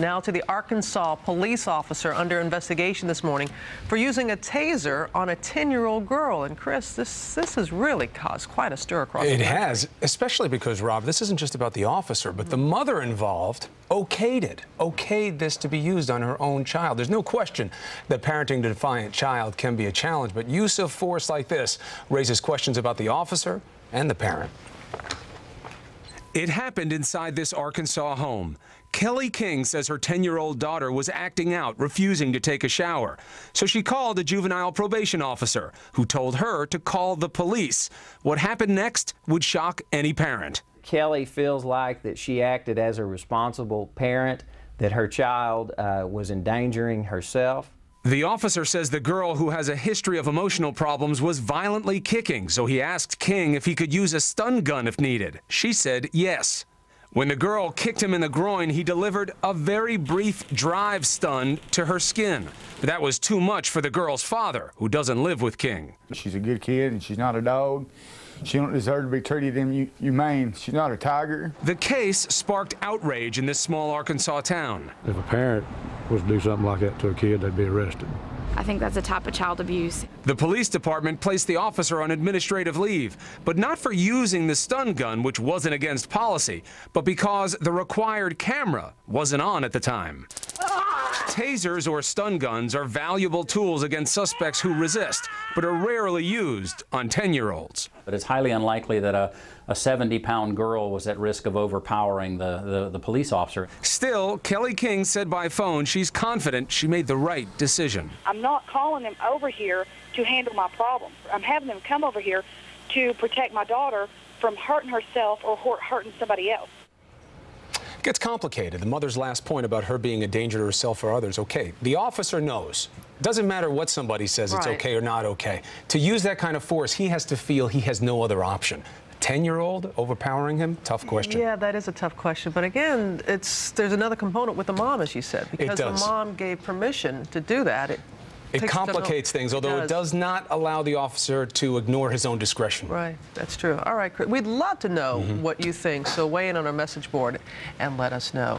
Now to the Arkansas police officer under investigation this morning for using a taser on a 10-year-old girl. And Chris, this has really caused quite a stir across the country. It has, especially because, Rob, this isn't just about the officer, but the mother involved okayed this to be used on her own child. There's no question that parenting a defiant child can be a challenge, but use of force like this raises questions about the officer and the parent. It happened inside this Arkansas home. Kelly King says her 10-year-old daughter was acting out, refusing to take a shower. So she called a juvenile probation officer, who told her to call the police. What happened next would shock any parent. Kelly feels like that she acted as a responsible parent, that her child was endangering herself. The officer says the girl, who has a history of emotional problems, was violently kicking, so he asked King if he could use a stun gun if needed. She said yes. When the girl kicked him in the groin, he delivered a very brief drive stun to her skin. But that was too much for the girl's father, who doesn't live with King. She's a good kid, and she's not a dog. She don't deserve to be treated inhumane. She's not a tiger. The case sparked outrage in this small Arkansas town. If a parent was to do something like that to a kid, they'd be arrested. I think that's a type of child abuse. The police department placed the officer on administrative leave, but not for using the stun gun, which wasn't against policy, but because the required camera wasn't on at the time. Tasers or stun guns are valuable tools against suspects who resist, but are rarely used on 10-year-olds. But it's highly unlikely that a 70-pound girl was at risk of overpowering the police officer. Still, Kelly King said by phone she's confident she made the right decision. I'm not calling them over here to handle my problem. I'm having them come over here to protect my daughter from hurting herself or hurting somebody else. It gets complicated. The mother's last point about her being a danger to herself or others, okay. The officer knows. Doesn't matter what somebody says, it's okay or not okay. To use that kind of force, he has to feel he has no other option. 10-year-old overpowering him? Tough question. Yeah, that is a tough question. But again, there's another component with the mom, as you said, because the mom gave permission to do that. It complicates things, although it does not allow the officer to ignore his own discretion. Right, that's true. All right, Chris, we'd love to know what you think, so weigh in on our message board and let us know.